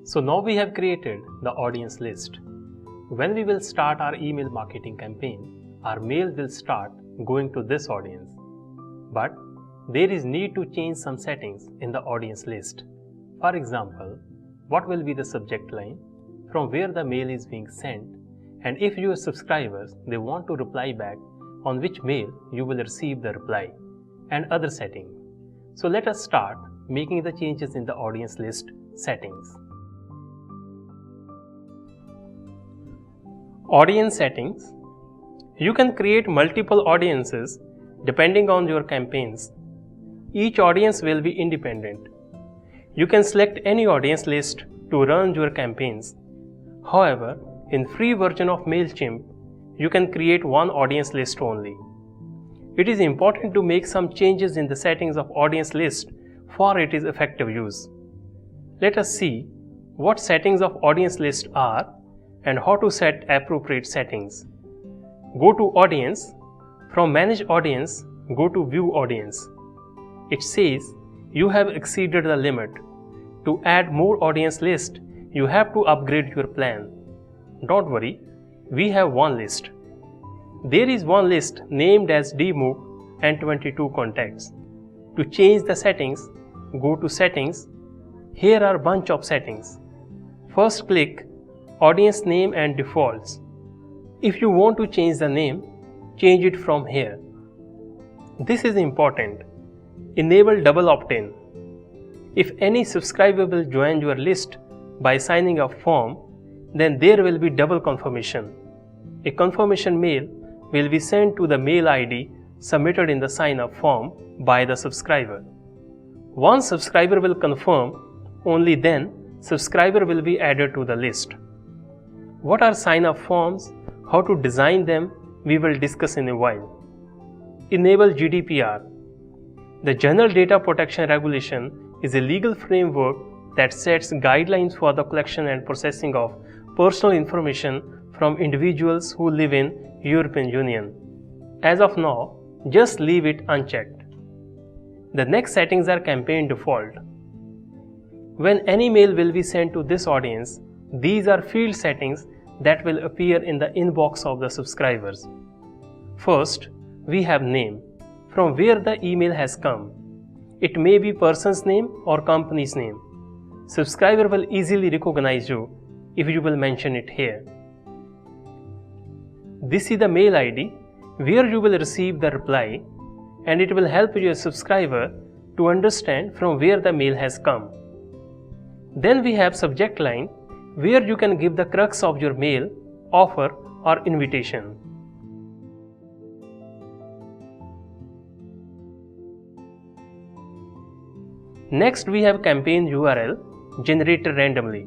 So now we have created the audience list. When we will start our email marketing campaign, our mail will start going to this audience. But there is need to change some settings in the audience list. For example, what will be the subject line, from where the mail is being sent, and if your subscribers they want to reply back, on which mail you will receive the reply, and other settings. So let us start making the changes in the audience list settings. Audience settings. You can create multiple audiences depending on your campaigns. Each audience will be independent. You can select any audience list to run your campaigns. However, in free version of MailChimp, you can create one audience list only. It is important to make some changes in the settings of audience list for its effective use. Let us see what settings of audience list are and how to set appropriate settings. Go to Audience. From Manage Audience, go to View Audience. It says you have exceeded the limit. To add more audience list, you have to upgrade your plan. Don't worry, we have one list. There is one list named as DMOOC and 22 contacts. To change the settings, go to Settings. Here are bunch of settings. First click Audience Name and Defaults. If you want to change the name, change it from here. This is important. Enable double opt-in. If any subscriber will join your list by signing a form, then there will be double confirmation. A confirmation mail will be sent to the mail ID submitted in the sign-up form by the subscriber. Once subscriber will confirm, only then subscriber will be added to the list. What are sign-up forms? How to design them? We will discuss in a while. Enable GDPR. The General Data Protection Regulation is a legal framework that sets guidelines for the collection and processing of personal information from individuals who live in European Union. As of now, just leave it unchecked. The next settings are campaign default. When any mail will be sent to this audience, these are field settings that will appear in the inbox of the subscribers. First, we have name, from where the email has come. It may be person's name or company's name. Subscriber will easily recognize you if you will mention it here. This is the mail ID where you will receive the reply, and it will help your subscriber to understand from where the mail has come. Then we have subject line where you can give the crux of your mail, offer or invitation. Next we have campaign URL generated randomly.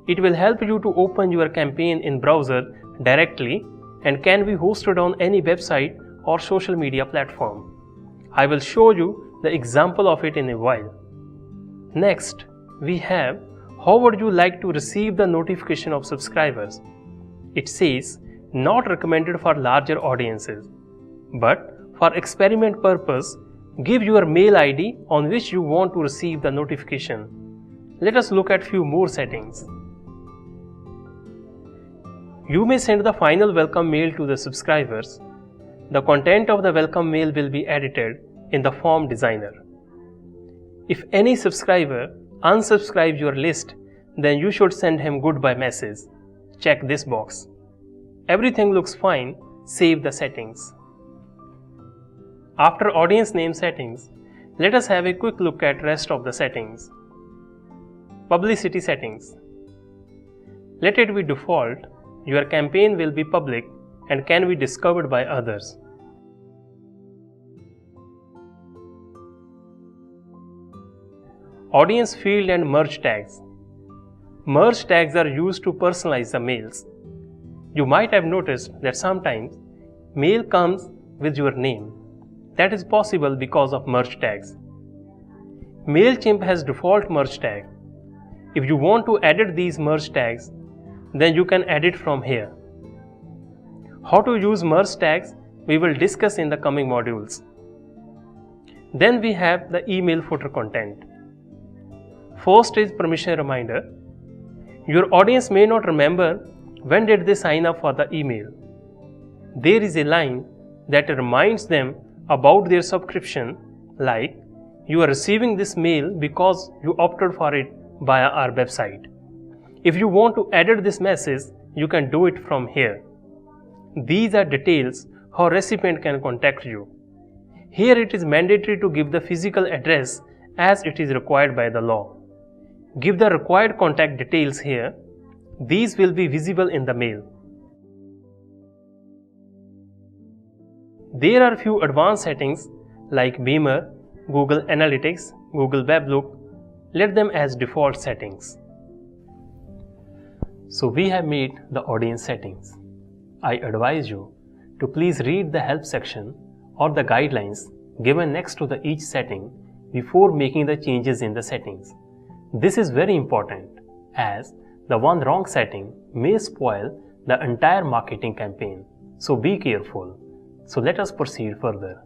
It will help you to open your campaign in browser directly and can be hosted on any website or social media platform. I will show you the example of it in a while. Next, we have how would you like to receive the notification of subscribers. It says not recommended for larger audiences, but for experiment purpose, give your mail ID on which you want to receive the notification. Let us look at few more settings. You may send the final welcome mail to the subscribers. The content of the welcome mail will be edited in the form designer. If any subscriber unsubscribes your list, then you should send him goodbye message. Check this box. Everything looks fine, save the settings. After audience name settings, let us have a quick look at rest of the settings. Publicity settings. Let it be default. Your campaign will be public and can be discovered by others. Audience field and merge tags. Merge tags are used to personalize the mails. You might have noticed that sometimes mail comes with your name. That is possible because of merge tags. MailChimp has default merge tag. If you want to edit these merge tags, then you can edit from here. How to use merge tags we will discuss in the coming modules. Then we have the email footer content. First is permission reminder. Your audience may not remember when did they sign up for the email. There is a line that reminds them about their subscription, like, you are receiving this mail because you opted for it via our website. If you want to edit this message, you can do it from here. These are details how recipient can contact you. Here it is mandatory to give the physical address as it is required by the law. Give the required contact details here. These will be visible in the mail. There are few advanced settings like Beamer, Google Analytics, Google Weblook. Let them as default settings. So we have made the audience settings. I advise you to please read the help section or the guidelines given next to each setting before making the changes in the settings. This is very important as the one wrong setting may spoil the entire marketing campaign. So be careful. So let us proceed further.